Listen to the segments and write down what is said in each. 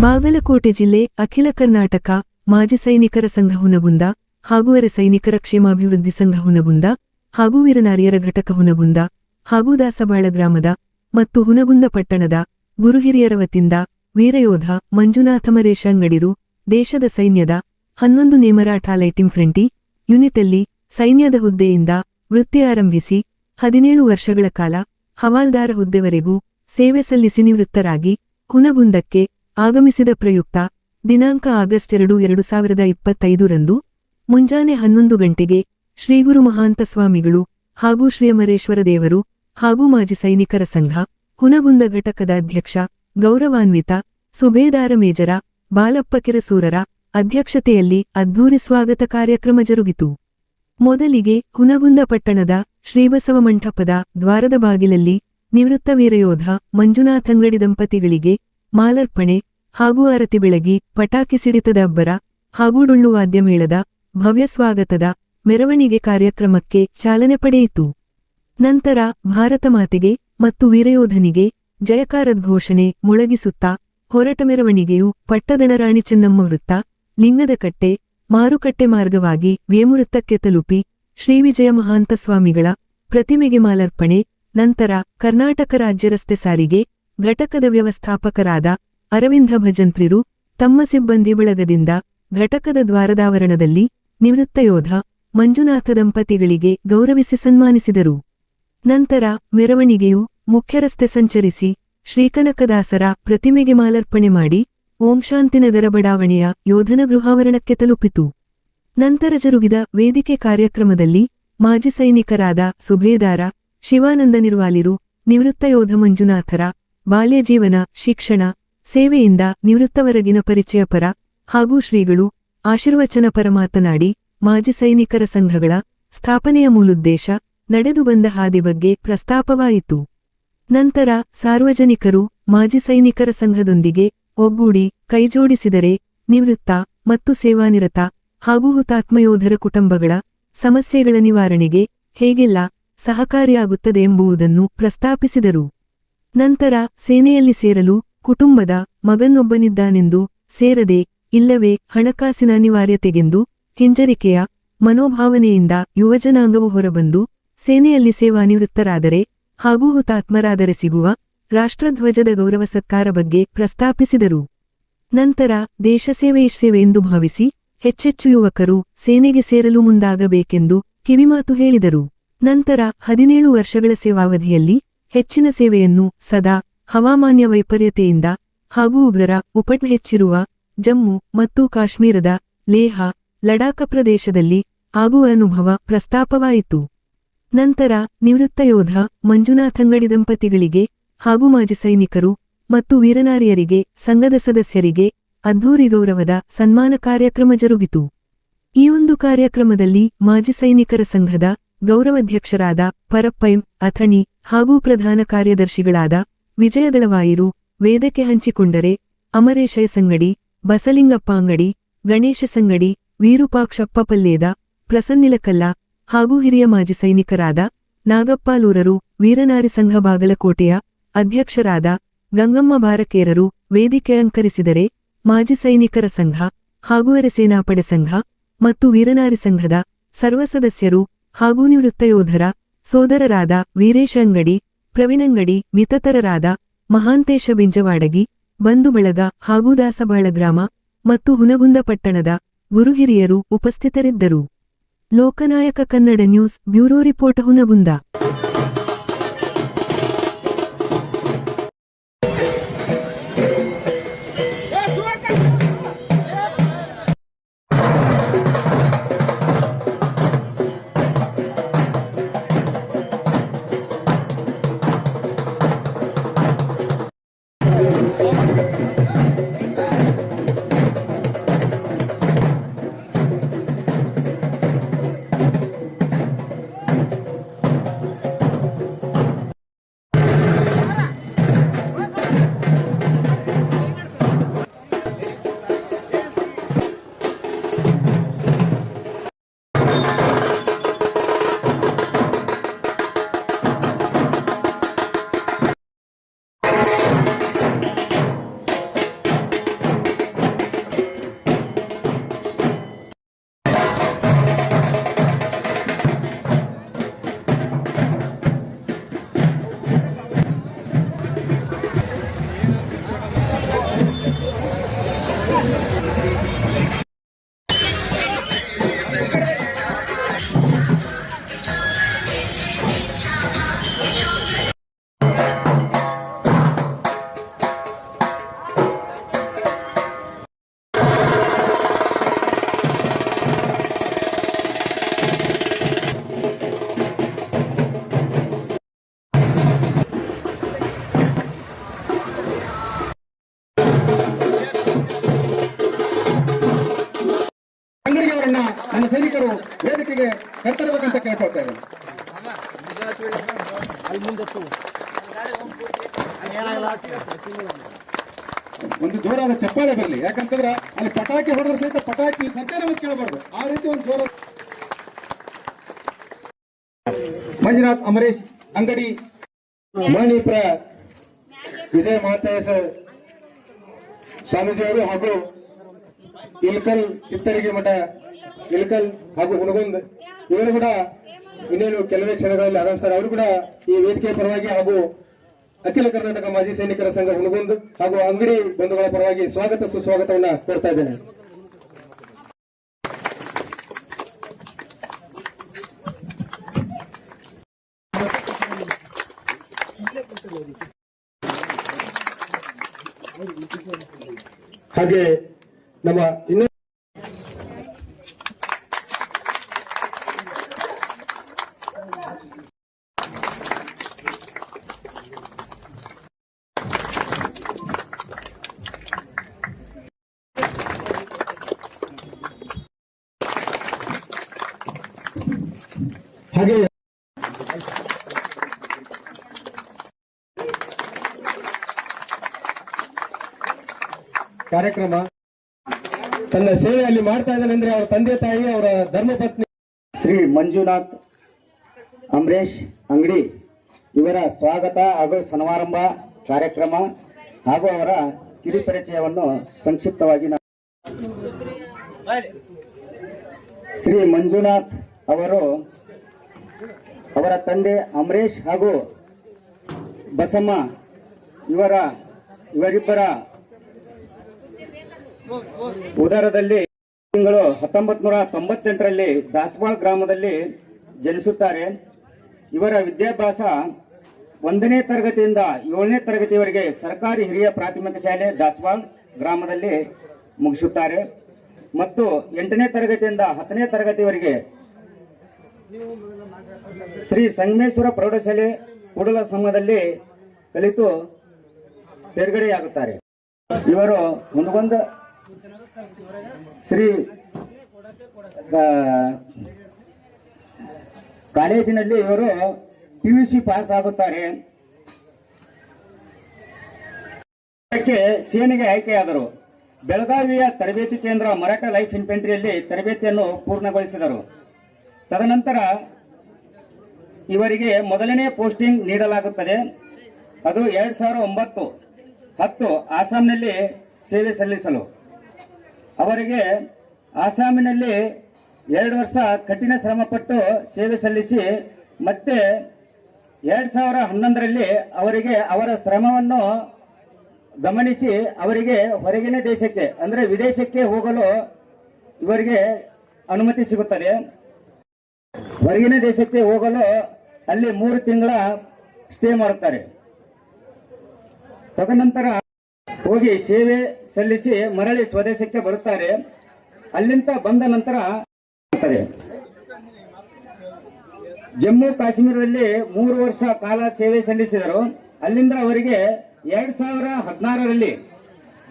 ಬಾಗಲಕೋಟೆ ಜಿಲ್ಲೆ ಅಖಿಲ ಕರ್ನಾಟಕ ಮಾಜಿ ಸೈನಿಕರ ಸಂಘ ಹುನಗುಂದ ಹಾಗೂ ಅರೆ ಸೈನಿಕರ ಕ್ಷೇಮಾಭಿವೃದ್ಧಿ ಸಂಘ ಹುನಗುಂದ ಹಾಗೂ ವೀರನಾರಿಯರ ಘಟಕ ಹುನಗುಂದ ಹಾಗೂ ದಾಸಬಾಳ ಗ್ರಾಮದ ಮತ್ತು ಹುನಗುಂದ ಪಟ್ಟಣದ ಗುರುಹಿರಿಯರ ವತಿಯಿಂದ ವೀರಯೋಧ ಮಂಜುನಾಥ ಮರೇಶ ಅಂಗಡಿರು ದೇಶದ ಸೈನ್ಯದ 11 ನೇ ಮರಾಠ ಲೈಟ್ ಇನ್ಫ್ರಂಟ್ರಿ ಯೂನಿಟಲ್ಲಿ ಸೈನ್ಯದ ಹುದ್ದೆಯಿಂದ ವೃತ್ತಿ ಆರಂಭಿಸಿ 17 ವರ್ಷಗಳ ಕಾಲ ಹವಾಲ್ದಾರ ಹುದ್ದೆವರೆಗೂ ಸೇವೆ ಸಲ್ಲಿಸಿ ನಿವೃತ್ತರಾಗಿ ಹುನಗುಂದಕ್ಕೆ ಆಗಮಿಸಿದ ಪ್ರಯುಕ್ತ ದಿನಾಂಕ ಆಗಸ್ಟ್ 2, 2025 ರಂದು ಮುಂಜಾನೆ 11 ಗಂಟೆಗೆ ಶ್ರೀಗುರು ಮಹಾಂತ ಸ್ವಾಮಿಗಳು ಹಾಗೂ ಶ್ರೀ ಅಮರೇಶ್ವರ ದೇವರು ಹಾಗೂ ಮಾಜಿ ಸೈನಿಕರ ಸಂಘ ಹುನಗುಂದ ಘಟಕದ ಅಧ್ಯಕ್ಷ ಗೌರವಾನ್ವಿತ ಸುಬೇದಾರ ಮೇಜರ ಬಾಲಪ್ಪ ಕಿರಸೂರರ ಅಧ್ಯಕ್ಷತೆಯಲ್ಲಿ ಅದ್ಧೂರಿ ಸ್ವಾಗತ ಕಾರ್ಯಕ್ರಮ ಜರುಗಿತು. ಮೊದಲಿಗೆ ಹುನಗುಂದ ಪಟ್ಟಣದ ಶ್ರೀಬಸವ ಮಂಟಪದ ದ್ವಾರದ ಬಾಗಿಲಲ್ಲಿ ನಿವೃತ್ತ ವೀರಯೋಧ ಮಂಜುನಾಥಂಗಡಿ ದಂಪತಿಗಳಿಗೆ ಮಾಲಾರ್ಪಣೆ ಹಾಗೂ ಆರತಿ ಬೆಳಗಿ ಪಟಾಕಿ ಸಿಡಿತದ ಅಬ್ಬರ ಹಾಗೂ ಡೊಳ್ಳು ವಾದ್ಯ ಮೇಳದ ಭವ್ಯ ಸ್ವಾಗತದ ಮೆರವಣಿಗೆ ಕಾರ್ಯಕ್ರಮಕ್ಕೆ ಚಾಲನೆ ಪಡೆಯಿತು. ನಂತರ ಭಾರತ ಮಾತೆಗೆ ಮತ್ತು ವೀರಯೋಧನಿಗೆ ಜಯಕಾರದ ಘೋಷಣೆ ಮೊಳಗಿಸುತ್ತಾ ಹೊರಟ ಮೆರವಣಿಗೆಯು ಪಟ್ಟದಣರಾಣಿ ಚೆನ್ನಮ್ಮ ವೃತ್ತ, ಲಿಂಗದಕಟ್ಟೆ, ಮಾರುಕಟ್ಟೆ ಮಾರ್ಗವಾಗಿ ವೇಮುವೃತ್ತಕ್ಕೆ ತಲುಪಿ ಶ್ರೀವಿಜಯ ಮಹಾಂತ ಸ್ವಾಮಿಗಳ ಪ್ರತಿಮೆಗೆ ಮಾಲಾರ್ಪಣೆ, ನಂತರ ಕರ್ನಾಟಕ ರಾಜ್ಯ ರಸ್ತೆ ಸಾರಿಗೆ ಘಟಕದ ವ್ಯವಸ್ಥಾಪಕರಾದ ಅರವಿಂದ ಭಜಂತ್ರಿರು ತಮ್ಮ ಸಿಬ್ಬಂದಿ ಬಳಗದಿಂದ ಘಟಕದ ದ್ವಾರದಾವರಣದಲ್ಲಿ ನಿವೃತ್ತ ಯೋಧ ಮಂಜುನಾಥ ದಂಪತಿಗಳಿಗೆ ಗೌರವಿಸಿ ಸನ್ಮಾನಿಸಿದರು. ನಂತರ ಮೆರವಣಿಗೆಯು ಮುಖ್ಯ ರಸ್ತೆ ಸಂಚರಿಸಿ ಶ್ರೀಕನಕದಾಸರ ಪ್ರತಿಮೆಗೆ ಮಾಲಾರ್ಪಣೆ ಮಾಡಿ ಓಂ ಶಾಂತಿನಗರ ಬಡಾವಣೆಯ ಯೋಧನ ಗೃಹಾವರಣಕ್ಕೆ ತಲುಪಿತು. ನಂತರ ಜರುಗಿದ ವೇದಿಕೆ ಕಾರ್ಯಕ್ರಮದಲ್ಲಿ ಮಾಜಿ ಸೈನಿಕರಾದ ಸುಬೇದಾರ ಶಿವಾನಂದ ನಿರ್ವಾಲಿರು ನಿವೃತ್ತ ಯೋಧ ಮಂಜುನಾಥರ ಬಾಲ್ಯ ಜೀವನ, ಶಿಕ್ಷಣ, ಸೇವೆಯಿಂದ ನಿವೃತ್ತವರೆಗಿನ ಪರಿಚಯಪರ ಹಾಗೂ ಶ್ರೀಗಳು ಆಶೀರ್ವಚನ ಪರ ಮಾತನಾಡಿ ಮಾಜಿ ಸೈನಿಕರ ಸಂಘಗಳ ಸ್ಥಾಪನೆಯ ಮೂಲುದ್ದೇಶ, ನಡೆದು ಬಂದ ಹಾದಿ ಬಗ್ಗೆ ಪ್ರಸ್ತಾಪವಾಯಿತು. ನಂತರ ಸಾರ್ವಜನಿಕರು ಮಾಜಿ ಸೈನಿಕರ ಸಂಘದೊಂದಿಗೆ ಒಗ್ಗೂಡಿ ಕೈಜೋಡಿಸಿದರೆ ನಿವೃತ್ತ ಮತ್ತು ಸೇವಾನಿರತ ಹಾಗೂ ಹುತಾತ್ಮಯೋಧರ ಕುಟುಂಬಗಳ ಸಮಸ್ಯೆಗಳ ನಿವಾರಣೆಗೆ ಹೇಗೆಲ್ಲ ಸಹಕಾರಿಯಾಗುತ್ತದೆ ಎಂಬುದನ್ನು ಪ್ರಸ್ತಾಪಿಸಿದರು. ನಂತರ ಸೇನೆಯಲ್ಲಿ ಸೇರಲು ಕುಟುಂಬದ ಮಗನೊಬ್ಬನಿದ್ದಾನೆಂದು ಸೇರದೆ ಇಲ್ಲವೇ ಹಣಕಾಸಿನ ಅನಿವಾರ್ಯತೆಗೆಂದು ಹಿಂಜರಿಕೆಯ ಮನೋಭಾವನೆಯಿಂದ ಯುವಜನಾಂಗವು ಹೊರಬಂದು ಸೇನೆಯಲ್ಲಿ ಸೇವಾನಿವೃತ್ತರಾದರೆ ಹಾಗೂ ಹುತಾತ್ಮರಾದರೆ ಸಿಗುವ ರಾಷ್ಟ್ರಧ್ವಜದ ಗೌರವ ಸತ್ಕಾರ ಬಗ್ಗೆ ಪ್ರಸ್ತಾಪಿಸಿದರು. ನಂತರ ದೇಶಸೇವೆ ಸೇವೆ ಎಂದು ಭಾವಿಸಿ ಹೆಚ್ಚೆಚ್ಚು ಯುವಕರು ಸೇನೆಗೆ ಸೇರಲು ಮುಂದಾಗಬೇಕೆಂದು ಕಿವಿಮಾತು ಹೇಳಿದರು. ನಂತರ 17 ವರ್ಷಗಳ ಸೇವಾವಧಿಯಲ್ಲಿ ಹೆಚ್ಚಿನ ಸೇವೆಯನ್ನು ಸದಾ ಹವಾಮಾನ್ಯ ವೈಪರ್ಯತೆಯಿಂದ ಹಾಗೂ ಉಗ್ರರ ಉಪಟಳ ಹೆಚ್ಚಿರುವ ಜಮ್ಮು ಮತ್ತು ಕಾಶ್ಮೀರದ ಲೇಹ, ಲಡಾಖ ಪ್ರದೇಶದಲ್ಲಿ ಆಗುವ ಅನುಭವ ಪ್ರಸ್ತಾಪವಾಯಿತು. ನಂತರ ನಿವೃತ್ತ ಯೋಧ ಮಂಜುನಾಥಂಗಡಿ ದಂಪತಿಗಳಿಗೆ ಹಾಗೂ ಮಾಜಿ ಸೈನಿಕರು ಮತ್ತು ವೀರನಾರಿಯರಿಗೆ ಸಂಘದ ಸದಸ್ಯರಿಗೆ ಅದ್ಧೂರಿ ಗೌರವದ ಸನ್ಮಾನ ಕಾರ್ಯಕ್ರಮ ಜರುಗಿತು. ಈ ಒಂದು ಕಾರ್ಯಕ್ರಮದಲ್ಲಿ ಮಾಜಿ ಸೈನಿಕರ ಸಂಘದ ಗೌರವಾಧ್ಯಕ್ಷರಾದ ಪರಪ್ಪೈಂ ಅಥಣಿ ಹಾಗೂ ಪ್ರಧಾನ ಕಾರ್ಯದರ್ಶಿಗಳಾದ ವಿಜಯದಳವಾಯಿರು ವೇದಿಕೆ ಹಂಚಿಕೊಂಡರೆ ಅಮರೇಶ ಸಂಗಡಿ, ಬಸಲಿಂಗಪ್ಪ ಅಂಗಡಿ, ಗಣೇಶ ಸಂಗಡಿ, ವೀರುಪಾಕ್ಷಪ್ಪ ಪಲ್ಲೇದ, ಪ್ರಸನ್ನಿಲಕಲ್ಲ ಹಾಗೂ ಹಿರಿಯ ಮಾಜಿ ಸೈನಿಕರಾದ ನಾಗಪ್ಪಾಲೂರರು, ವೀರನಾರಿ ಸಂಘ ಬಾಗಲಕೋಟೆಯ ಅಧ್ಯಕ್ಷರಾದ ಗಂಗಮ್ಮ ಬಾರಕೇರರು ವೇದಿಕೆ ಅಲಂಕರಿಸಿದರೆ ಮಾಜಿ ಸೈನಿಕರ ಸಂಘ ಹಾಗೂ ಅರೆ ಸೇನಾಪಡೆ ಸಂಘ ಮತ್ತು ವೀರನಾರಿ ಸಂಘದ ಸರ್ವ ಸದಸ್ಯರು ಹಾಗೂ ನಿವೃತ್ತ ಯೋಧರ ಸೋದರರಾದ ವೀರೇಶ ಅಂಗಡಿ, ಪ್ರವೀಣಂಗಡಿ, ಮಿತತರರಾದ ಮಹಾಂತೇಶ ಬಿಂಜವಾಡಗಿ, ಬಂಧು ಬಳಗ ಹಾಗೂ ದಾಸಬಾಳ ಗ್ರಾಮ ಮತ್ತು ಹುನಗುಂದ ಪಟ್ಟಣದ ಗುರುಹಿರಿಯರು ಉಪಸ್ಥಿತರಿದ್ದರು. Lokanayaka Kannada news bureau report Hungund. ವೇದಿಕೆಗೆ ಕರ್ತರಬೇಕಂತ ಕೇಳ್ಕೊಳ್ತಾ ಇದ್ದೇನೆ. ಒಂದು ಜೋರಾದ ಚಪ್ಪಾಳೆ ಬರಲಿ, ಯಾಕಂತಂದ್ರೆ ಅಲ್ಲಿ ಪಟಾಕಿ ಹೊಡೆದ್ರೆ ಸಹಿತ ಪಟಾಕಿ ಸರ್ಕಾರವನ್ನು ಕೇಳಬಾರ್ದು, ಆ ರೀತಿ ಒಂದು ಜೋರ. ಮಂಜುನಾಥ್ ಅಮರೇಶ್ ಅಂಗಡಿ, ಮಣಿಪುರ ವಿಜಯ ಮಹಾಂತೇಶ ಸ್ವಾಮೀಜಿಯವರು ಹಾಗೂ ಇಲ್ಕಲ್ ಚಿತ್ತರಿಗೆ ಮಠ ಇಲ್ಕಲ್ ಹಾಗೂ ಹುಣಗುಂದ್ ಇವರು ಕೂಡ ಇನ್ನೇನು ಕೆಲವೇ ಕ್ಷಣಗಳಲ್ಲಿ ಆಗಮಿಸ್ತಾರೆ. ಅವರು ಕೂಡ ಈ ವೇದಿಕೆಯ ಪರವಾಗಿ ಹಾಗೂ ಅಖಿಲ ಕರ್ನಾಟಕ ಮಾಜಿ ಸೈನಿಕರ ಸಂಘ ಹುಣಗುಂದ್ ಹಾಗೂ ಅಂಗಡಿ ಬಂಧುಗಳ ಪರವಾಗಿ ಸ್ವಾಗತ ಸುಸ್ವಾಗತವನ್ನ ಕೋರ್ತಾ ಇದ್ದೇನೆ. ಹಾಗೆ ನಮ್ಮ ಇನ್ನೂ ಹಾಗೆ ಕಾರ್ಯಕ್ರಮ ತನ್ನ ಸೇವೆಯಲ್ಲಿ ಮಾಡ್ತಾ ಇದ್ದಾನೆ ಅಂದ್ರೆ ಅವರ ತಂದೆ ತಾಯಿ, ಅವರ ಧರ್ಮಪತ್ನಿ ಶ್ರೀ ಮಂಜುನಾಥ್ ಅಮರೇಶ್ ಅಂಗಡಿ ಇವರ ಸ್ವಾಗತ ಹಾಗೂ ಸಮಾರಂಭ ಕಾರ್ಯಕ್ರಮ ಹಾಗೂ ಅವರ ಕಿರು ಪರಿಚಯವನ್ನು ಸಂಕ್ಷಿಪ್ತವಾಗಿ ಶ್ರೀ ಮಂಜುನಾಥ್ ಅವರು ಅವರ ತಂದೆ ಅಮರೇಶ್ ಹಾಗೂ ಬಸಮ್ಮ ಇವರಿಬ್ಬರ ಉದರದಲ್ಲಿ ತಿಂಗಳು 1998ರಲ್ಲಿ ದಾಸವಾಳ ಗ್ರಾಮದಲ್ಲಿ ಜನಿಸುತ್ತಾರೆ. ಇವರ ವಿದ್ಯಾಭ್ಯಾಸ 1ನೇ ತರಗತಿಯಿಂದ 7ನೇ ತರಗತಿಯವರೆಗೆ ಸರ್ಕಾರಿ ಹಿರಿಯ ಪ್ರಾಥಮಿಕ ಶಾಲೆ ದಾಸವಾಳ ಗ್ರಾಮದಲ್ಲಿ ಮುಗಿಸುತ್ತಾರೆ ಮತ್ತು 8ನೇ ತರಗತಿಯಿಂದ 10ನೇ ತರಗತಿಯವರೆಗೆ ಶ್ರೀ ಸಂಗಮೇಶ್ವರ ಪ್ರೌಢಶಾಲೆ ಕೂಡಲ ಸಂಘದಲ್ಲಿ ಕಲಿತು ತೇರ್ಗಡೆಯಾಗುತ್ತಾರೆ. ಇವರು ಹುನಗುಂದ ಶ್ರೀ ಕಾಲೇಜಿನಲ್ಲಿ ಇವರು PUC ಪಾಸ್ ಆಗುತ್ತಾರೆ. ಸೇನೆಗೆ ಆಯ್ಕೆಯಾದರು. ಬೆಳಗಾವಿಯ ತರಬೇತಿ ಕೇಂದ್ರ ಮರಾಠ ಲೈಫ್ ಇನ್ಫೆಂಟ್ರಿಯಲ್ಲಿ ತರಬೇತಿಯನ್ನು ಪೂರ್ಣಗೊಳಿಸಿದರು. ತದನಂತರ ಇವರಿಗೆ ಮೊದಲನೇ ಪೋಸ್ಟಿಂಗ್ ನೀಡಲಾಗುತ್ತದೆ. ಅದು 2009-10 ಆಸಾಂನಲ್ಲಿ ಸೇವೆ ಸಲ್ಲಿಸಲು. ಅವರಿಗೆ ಆಸಾಮಿನಲ್ಲಿ 2 ವರ್ಷ ಕಠಿಣ ಶ್ರಮಪಟ್ಟು ಸೇವೆ ಸಲ್ಲಿಸಿ ಮತ್ತೆ 2011ರಲ್ಲಿ ಅವರಿಗೆ ಅವರ ಶ್ರಮವನ್ನು ಗಮನಿಸಿ ಅವರಿಗೆ ಹೊರಗಿನ ದೇಶಕ್ಕೆ ಅಂದರೆ ವಿದೇಶಕ್ಕೆ ಹೋಗಲು ಇವರಿಗೆ ಅನುಮತಿ ಸಿಗುತ್ತದೆ. ಹೊರಗಿನ ದೇಶಕ್ಕೆ ಹೋಗಲು ಅಲ್ಲಿ 3 ತಿಂಗಳ ಸ್ಟೇ ಮಾಡುತ್ತಾರೆ. ತದನಂತರ ಹೋಗಿ ಸೇವೆ ಸಲ್ಲಿಸಿ ಮರಳಿ ಸ್ವದೇಶಕ್ಕೆ ಬರುತ್ತಾರೆ. ಅಲ್ಲಿಂದ ಬಂದ ನಂತರ ಜಮ್ಮು ಕಾಶ್ಮೀರದಲ್ಲಿ 3 ವರ್ಷ ಕಾಲ ಸೇವೆ ಸಲ್ಲಿಸಿದರು. ಅಲ್ಲಿಂದ ಅವರಿಗೆ 2016ರಲ್ಲಿ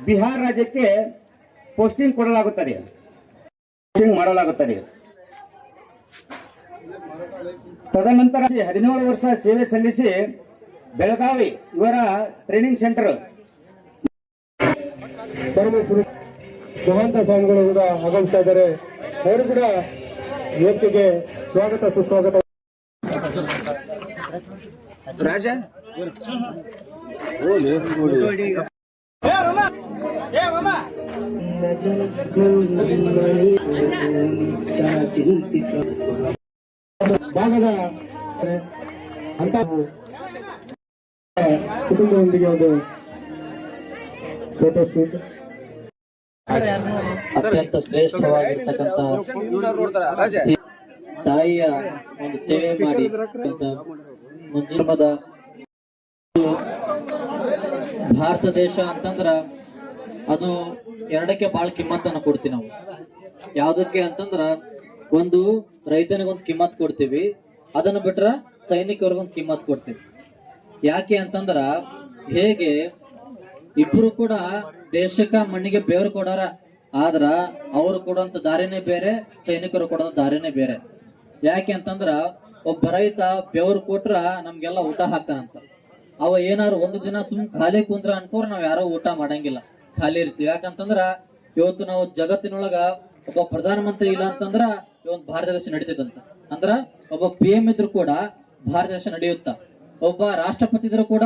ಬಿಹಾರ ರಾಜ್ಯಕ್ಕೆ ಪೋಸ್ಟಿಂಗ್ ಮಾಡಲಾಗುತ್ತದೆ. ತದನಂತರ 17 ವರ್ಷ ಸೇವೆ ಸಲ್ಲಿಸಿ ಬೆಳಗಾವಿ ಇವರ ಟ್ರೈನಿಂಗ್ ಸೆಂಟರ್ ಮಹಾಂತ ಸ್ವಾಮಿಗಳು ಕೂಡ ಆಗಮಿಸ್ತಾ ಇದ್ದಾರೆ. ಅವರು ಕೂಡ ವೇದಿಕೆಗೆ ಸ್ವಾಗತ ಸುಸ್ವಾಗತ. ರಾಜ ಭಾಗದ ಅಂತ ಕುಟುಂಬದೊಂದಿಗೆ ಒಂದು ಫೋಟೋ ಶೂಟ್. ಅತ್ಯಂತ ಶ್ರೇಷ್ಠವಾಗಿರ್ತಕ್ಕಂಥ ತಾಯಿಯ ಒಂದು ಸೇವೆ ಮಾಡಿ ಮುಂಜಾನದ ಭಾರತ ದೇಶ ಅಂತಂದ್ರ ಅದು ಎರಡಕ್ಕೆ ಬಾಳ ಕಿಮ್ಮತ್ತನ್ನು ಕೊಡ್ತೀವಿ ನಾವು. ಯಾವ್ದಕ್ಕೆ ಅಂತಂದ್ರ ಒಂದು ರೈತನಿಗೊಂದು ಕಿಮ್ಮತ್ ಕೊಡ್ತೀವಿ, ಅದನ್ನು ಬಿಟ್ರ ಸೈನಿಕರಿಗೊಂದು ಕಿಮ್ಮತ್ ಕೊಡ್ತೀವಿ. ಯಾಕೆ ಅಂತಂದ್ರ ಹೇಗೆ ಇಬ್ರು ಕೂಡ ದೇಶಕ್ಕ ಮಣ್ಣಿಗೆ ಬೇರು ಕೊಡಾರ ಆದ್ರ ಅವರು ಕೊಡುವಂತ ದಾರಿನೇ ಬೇರೆ, ಸೈನಿಕರು ಕೊಡುವಂತ ದಾರಿನೇ ಬೇರೆ. ಯಾಕೆ ಅಂತಂದ್ರ ಒಬ್ಬ ರೈತ ಬೆವರು ಕೊಟ್ರ ನಮ್ಗೆಲ್ಲ ಊಟ ಹಾಕ್ತಾನಂತ. ಅವ ಏನಾರು ಒಂದು ದಿನ ಖಾಲಿ ಕುಂದ್ರ ಅನ್ಕೋರ್ ನಾವ್ ಯಾರೋ ಊಟ ಮಾಡಂಗಿಲ್ಲ, ಖಾಲಿ ಇರ್ತೀವಿ. ಯಾಕಂತಂದ್ರ ಇವತ್ತು ನಾವು ಜಗತ್ತಿನೊಳಗ ಒಬ್ಬ ಪ್ರಧಾನ ಮಂತ್ರಿ ಇಲ್ಲ ಅಂತಂದ್ರ ಇವತ್ತು ಭಾರತ ದೇಶ ನಡೀತದಂತ. ಅಂದ್ರ ಒಬ್ಬ PM ಇದ್ರು ಕೂಡ ಭಾರತ ದೇಶ ನಡೆಯುತ್ತ, ಒಬ್ಬ ರಾಷ್ಟ್ರಪತಿ ಇದ್ರು ಕೂಡ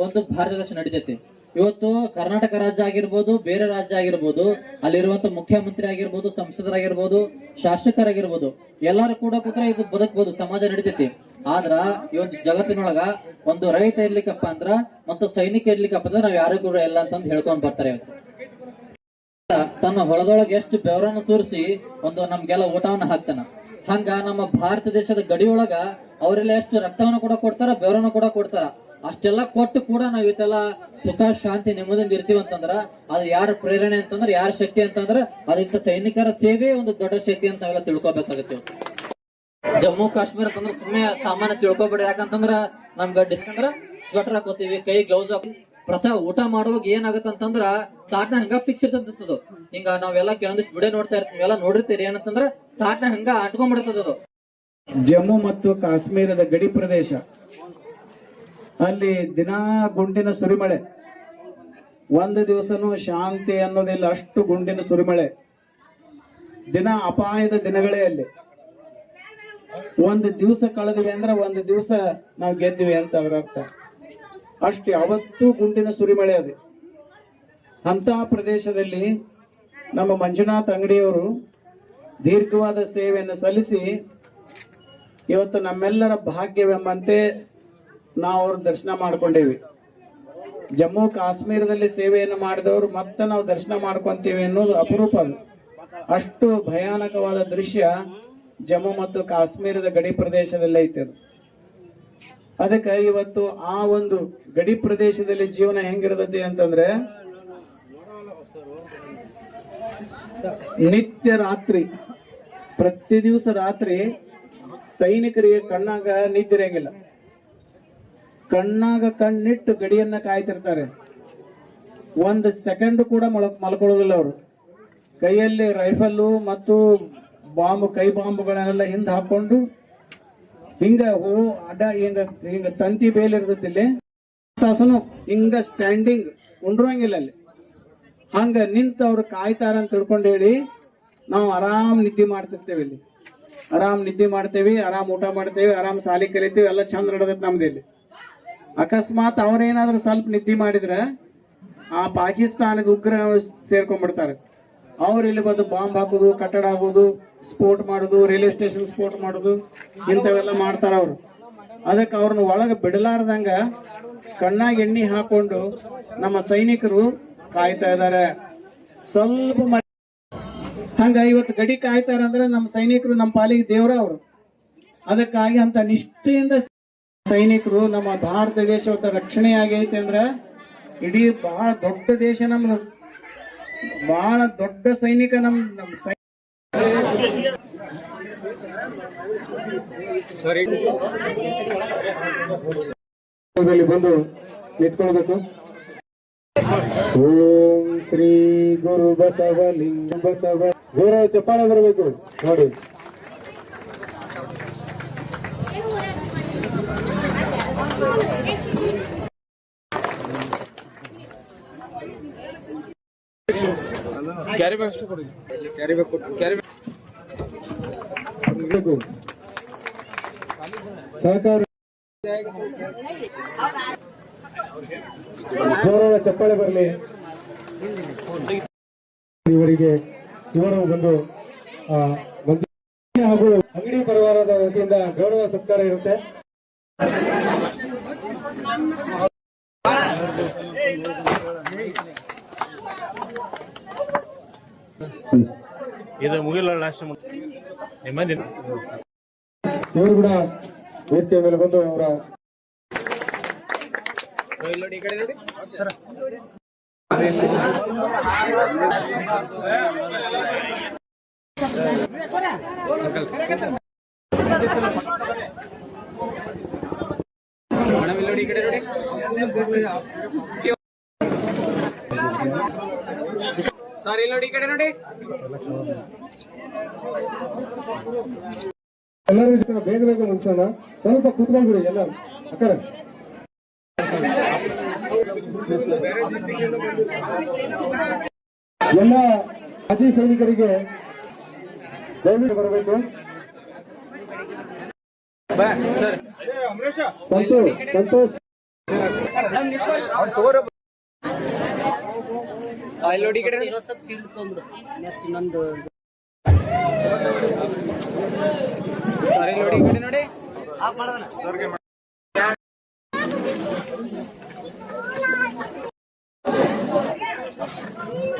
ಒಂದು ಭಾರತ ದೇಶ ನಡೀತೈತಿ. ಇವತ್ತು ಕರ್ನಾಟಕ ರಾಜ್ಯ ಆಗಿರ್ಬೋದು, ಬೇರೆ ರಾಜ್ಯ ಆಗಿರ್ಬೋದು, ಅಲ್ಲಿರುವಂತ ಮುಖ್ಯಮಂತ್ರಿ ಆಗಿರ್ಬೋದು, ಸಂಸದರಾಗಿರ್ಬೋದು, ಶಾಸಕರಾಗಿರ್ಬೋದು, ಎಲ್ಲಾರು ಕೂಡ ಕೂತ್ರೆ ಇದು ಬದುಕಬಹುದು, ಸಮಾಜ ನಡೀತೈತಿ. ಆದ್ರ ಇವತ್ತು ಜಗತ್ತಿನೊಳಗ ಒಂದು ರೈತ ಇರ್ಲಿಕ್ಕಪ್ಪ ಅಂದ್ರ ಮತ್ತು ಸೈನಿಕ ಇರ್ಲಿಕ್ಕಪ್ಪ ಅಂದ್ರೆ ನಾವ್ ಯಾರು ಕೂಡ ಎಲ್ಲ ಅಂತಂದು ಹೇಳ್ಕೊಂಡ್ ಬರ್ತಾರೆ. ಇವತ್ತು ತನ್ನ ಹೊಳದೊಳಗೆ ಎಷ್ಟು ಬೆವರನ್ನು ಸುರಿಸಿ ಒಂದು ನಮ್ಗೆಲ್ಲ ಊಟವನ್ನ ಹಾಕ್ತಾನ. ಹಂಗ ನಮ್ಮ ಭಾರತ ದೇಶದ ಗಡಿಯೊಳಗ ಅವರೆಲ್ಲ ಎಷ್ಟು ರಕ್ತವನ್ನು ಕೂಡ ಕೊಡ್ತಾರ, ಬೆವರನ್ನು ಕೂಡ ಕೊಡ್ತಾರ. ಅಷ್ಟೆಲ್ಲ ಕೊಟ್ಟು ಕೂಡ ನಾವ್ ಇವತ್ತೆಲ್ಲ ಸುಖ ಶಾಂತಿ ನೆಮ್ಮದಿಯಿಂದ ಇರ್ತೀವಿ ಅಂತಂದ್ರ ಅದು ಯಾರ ಪ್ರೇರಣೆ ಅಂತಂದ್ರ, ಯಾರ ಶಕ್ತಿ ಅಂತಂದ್ರ ಅದಿಂತ ಸೈನಿಕರ ಸೇವೆ ಒಂದು ದೊಡ್ಡ ಶಕ್ತಿ ಅಂತ ನಾವೆಲ್ಲ ತಿಳ್ಕೊಬೇಕಾಗತ್ತೆ. ಜಮ್ಮು ಕಾಶ್ಮೀರ ಅಂತಂದ್ರೆ ಸುಮ್ಮನೆ ಸಾಮಾನ್ಯ ತಿಳ್ಕೊಬೇಡಿ. ಯಾಕಂತಂದ್ರ ನಮ್ಗೆ ಡಿಸ್ಕಂದ್ರ ಸ್ವೆಟರ್ ಹಾಕೋತೀವಿ, ಕೈ ಗ್ಲೌಸ್ ಹಾಕಿ ಊಟ ಮಾಡುವಾಗ ಏನಾಗತ್ತ ಅಂತಂದ್ರ ತಾಟ್ನ ಹಂಗ ಫಿಕ್ಸ್ ಇರ್ತದ. ಹಿಂಗ ನಾವೆಲ್ಲ ಕೆಲವೊಂದಿಷ್ಟು ವಿಡಿಯೋ ನೋಡ್ತಾ ಇರ್ತೀವಿ, ಎಲ್ಲ ನೋಡಿರ್ತೀರಿ. ಏನಂತಂದ್ರ ತಾಟ್ನ ಹಂಗ ಅಂಟ್ಕೊಂಡ್ಬಿಡ್ತದ. ಜಮ್ಮು ಮತ್ತು ಕಾಶ್ಮೀರದ ಗಡಿ ಪ್ರದೇಶ, ಅಲ್ಲಿ ದಿನಾ ಗುಂಡಿನ ಸುರಿಮಳೆ, ಒಂದು ದಿವಸನೂ ಶಾಂತಿ ಅನ್ನೋದಿಲ್ಲ, ಅಷ್ಟು ಗುಂಡಿನ ಸುರಿಮಳೆ, ದಿನ ಅಪಾಯದ ದಿನಗಳೇ. ಅಲ್ಲಿ ಒಂದು ದಿವಸ ಕಳೆದ್ವಿ ಅಂದ್ರೆ ಒಂದು ದಿವಸ ನಾವು ಗೆದ್ದಿವಿ ಅಂತ ಅವ್ರ ಅರ್ಥ. ಅಷ್ಟು ಯಾವತ್ತೂ ಗುಂಡಿನ ಸುರಿಮಳೆ ಅದು. ಅಂತಹ ಪ್ರದೇಶದಲ್ಲಿ ನಮ್ಮ ಮಂಜುನಾಥ್ ಅಂಗಡಿಯವರು ದೀರ್ಘವಾದ ಸೇವೆಯನ್ನು ಸಲ್ಲಿಸಿ ಇವತ್ತು ನಮ್ಮೆಲ್ಲರ ಭಾಗ್ಯವೆಂಬಂತೆ ನಾವು ಅವ್ರ ದರ್ಶನ ಮಾಡ್ಕೊಂಡೇವಿ. ಜಮ್ಮು ಕಾಶ್ಮೀರದಲ್ಲಿ ಸೇವೆಯನ್ನು ಮಾಡಿದವರು ಮತ್ತೆ ನಾವು ದರ್ಶನ ಮಾಡ್ಕೊಂತೀವಿ ಅನ್ನೋದು ಅಪರೂಪ. ಅದು ಅಷ್ಟು ಭಯಾನಕವಾದ ದೃಶ್ಯ ಜಮ್ಮು ಮತ್ತು ಕಾಶ್ಮೀರದ ಗಡಿ ಪ್ರದೇಶದಲ್ಲಿ ಐತೆ. ಅದಕ್ಕೆ ಇವತ್ತು ಆ ಒಂದು ಗಡಿ ಪ್ರದೇಶದಲ್ಲಿ ಜೀವನ ಹೆಂಗಿರ್ತದೆ ಅಂತಂದ್ರೆ, ನಿತ್ಯ ರಾತ್ರಿ, ಪ್ರತಿ ದಿವಸ ರಾತ್ರಿ ಸೈನಿಕರಿಗೆ ಕಣ್ಣಾಗ ನಿದ್ದಿರಂಗಿಲ್ಲ, ಕಣ್ಣಾಗ ಕಣ್ಣಿಟ್ಟು ಗಡಿಯನ್ನ ಕಾಯ್ತಿರ್ತಾರೆ. ಒಂದು ಸೆಕೆಂಡ್ ಕೂಡ ಮಲ್ಕೊಳ್ಳೋದಿಲ್ಲ ಅವರು. ಕೈಯಲ್ಲಿ ರೈಫಲ್ಲು ಮತ್ತು ಬಾಂಬ್, ಕೈ ಬಾಂಬ್ಗಳನ್ನೆಲ್ಲ ಹಿಂದೆ ಹಾಕೊಂಡು ಹಿಂಗ ಹಿಂಗ ತಂತಿ ಬೇಲಿರ್ತೈತಿ, ತಾಸನು ಹಿಂಗ ಸ್ಟ್ಯಾಂಡಿಂಗ್ ಉಂಡ್ರಂಗಿಲ್ಲ ಅಲ್ಲಿ. ಹಂಗ ನಿಂತು ಅವ್ರು ಕಾಯ್ತಾರ ಅಂತ ತಿಳ್ಕೊಂಡು ಹೇಳಿ ನಾವು ಆರಾಮ್ ನಿದ್ದೆ ಮಾಡ್ತಿರ್ತೇವೆ. ಇಲ್ಲಿ ಆರಾಮ್ ನಿದ್ದೆ ಮಾಡ್ತೇವಿ, ಆರಾಮ್ ಊಟ ಮಾಡ್ತೇವಿ, ಆರಾಮ್ ಸಾಲಿ ಕಲಿತೇವಿ, ಎಲ್ಲ ಚಂದ ನಡೆದೈತಿ ನಮ್ದು. ಇಲ್ಲಿ ಅಕಸ್ಮಾತ್ ಅವ್ರೇನಾದ್ರೂ ಸ್ವಲ್ಪ ನಿದ್ದೆ ಮಾಡಿದ್ರೆ ಆ ಪಾಕಿಸ್ತಾನದ ಉಗ್ರ ಸೇರ್ಕೊಂಡ್ಬಿಡ್ತಾರೆ. ಅವ್ರು ಇಲ್ಲಿ ಬಂದು ಬಾಂಬ್ ಹಾಕೋದು, ಕಟ್ಟಡ ಹಾಕೋದು, ಸ್ಫೋಟ್ ಮಾಡೋದು, ರೈಲ್ವೆ ಸ್ಟೇಷನ್ ಸ್ಫೋಟ್ ಮಾಡೋದು, ಇಂಥವೆಲ್ಲ ಮಾಡ್ತಾರ ಅವ್ರು. ಅದಕ್ಕೆ ಅವ್ರನ್ನ ಒಳಗೆ ಬಿಡಲಾರ್ದಂಗ ಕಣ್ಣಾಗಿ ಎಣ್ಣೆ ಹಾಕೊಂಡು ನಮ್ಮ ಸೈನಿಕರು ಕಾಯ್ತಾ ಇದ್ದಾರೆ. ಸ್ವಲ್ಪ ಹಂಗ ಇವತ್ತು ಗಡಿ ಕಾಯ್ತಾರಂದ್ರೆ ನಮ್ಮ ಸೈನಿಕರು ನಮ್ಮ ಪಾಲಿಗೆ ದೇವ್ರ ಅವರು. ಅದಕ್ಕಾಗಿ ಅಂತ ನಿಷ್ಠೆಯಿಂದ ಸೈನಿಕರು ನಮ್ಮ ಭಾರತ ದೇಶದ ರಕ್ಷಣೆ ಆಗೈತೆ ಅಂದ್ರೆ ಇಡೀ ಬಹಳ ದೊಡ್ಡ ದೇಶ ನಮ್ದು, ಬಹಳ ದೊಡ್ಡ ಸೈನಿಕ ನಮ್ಮ ಬಂದು ನಿಂತ್ಕೊಳ್ಬೇಕು. ಓಂ ಶ್ರೀ ಗುರು ಬಸವಲಿಂಗ ಬಸವ, ಜೋರ ಚಪ್ಪಾಳೆ ಬರಬೇಕು ನೋಡಿ. ಕ್ಯಾರಿ ಬ್ಯಾಗ್ ಕೊಡಿ, ಕ್ಯಾರಿ ಬ್ಯಾಗ್ ಕೊಡಿ, ಕ್ಯಾರಿ ಬ್ಯಾಗ್ ಸಹಕಾರ. ಜೋರಾದ ಚಪ್ಪಾಳೆ ಬರಲಿ ಇವರಿಗೆ. ಇವರು ಬಂದು ಹಾಗೂ ಅಂಗಡಿ ಪರಿವಾರದ ವತಿಯಿಂದ ಗೌರವ ಸತ್ಕಾರ ಇರುತ್ತೆ. ಇದು ಮುಗಿಲ್ಲ ಲಾಸ್ಟ್ ನಿಮ್ಮದಿ. ಇವರು ಕೂಡ ವೇದಿಕೆ ಮೇಲೆ ಬಂದು ಅವರ ಈ ಕಡೆ ನೋಡಿ ಸರ್. ಈ ಕಡೆ ನೋಡಿ. ಸರ್ ಇಲ್ಲಿ ನೋಡಿ, ಈ ಕಡೆ ನೋಡಿ. ಎಲ್ಲರೂ ಇದನ್ನ ಬೇಗ ಬೇಗ ಮುಂಚೋಣ, ಸ್ವಲ್ಪ ಕೂತ್ಕೊಂಡ್ಬಿಡಿ ಎಲ್ಲರೂ ಅಕ್ಕರ. ಎಲ್ಲ ಮಾಜಿ ಸೈನಿಕರಿಗೆ ದಯವಿಟ್ಟು ಬರಬೇಕು. ಸಂತೋಷ್ ಇಲ್ಲಿ ನೋಡಿ, ಈ ಕಡೆ ನೋಡಿ. ಸರ್ ಇಲ್ಲಿ ನೋಡಿ, ಈ ಕಡೆ ನೋಡಿ.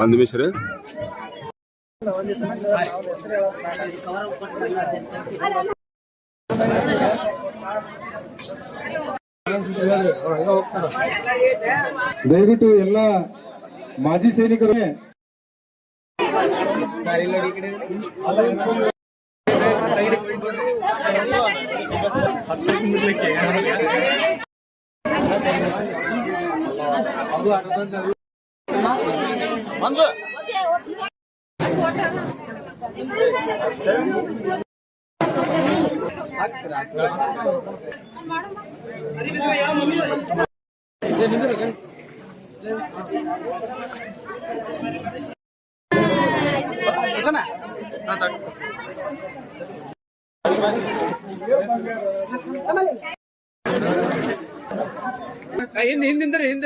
ಒಂದು ನಿಮಿಷ ರೀ. ದಯವಿಟ್ಟು ಎಲ್ಲ ಮಾಜಿ ಸೈನಿಕರು ಸರ್ ಇಲ್ಲಿ ನೋಡಿ, ಈ ಕಡೆ ನೋಡಿ.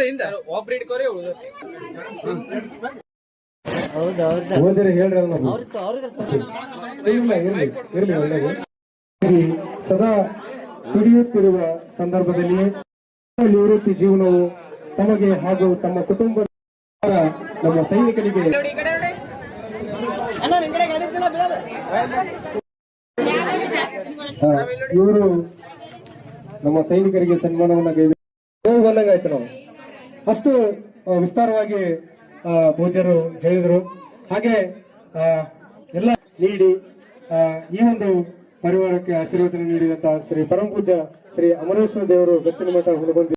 ಹಿಂದೆ ಒಬ್ರು ಇಟ್ಕೋರಿ. ಓದಿರಿ ಹೇಳ್ರಿ ಅವ್ರನ್ನ. ಇರ್ಲಿ ಒಳ್ಳೆಯದು. ಸದಾ ದುಡಿಯುತ್ತಿರುವ ಸಂದರ್ಭದಲ್ಲಿ ನಿವೃತ್ತಿ ಜೀವನವು ತಮಗೆ ಹಾಗೂ ತಮ್ಮ ಕುಟುಂಬ ನಮ್ಮ ಸೈನಿಕರಿಗೆ ಇವರು ನಮ್ಮ ಸೈನಿಕರಿಗೆ ಸನ್ಮಾನವನ್ನ ಬಂದಂಗಾಯ್ತು. ನಾವು ಅಷ್ಟು ವಿಸ್ತಾರವಾಗಿ ಪೂಜ್ಯರು ಹೇಳಿದರು. ಹಾಗೆ ಎಲ್ಲ ನೀಡಿ ಈ ಒಂದು ಪರಿವಾರಕ್ಕೆ ಆಶೀರ್ವಚನ ನೀಡಿದಂತಹ ಶ್ರೀ ಪರಮ ಪೂಜ್ಯ ಶ್ರೀ ಅಮರೇಶ್ವರ ದೇವರು ಗತ್ತಿನ ಮಠ ಹುಡುಗೊಂಡು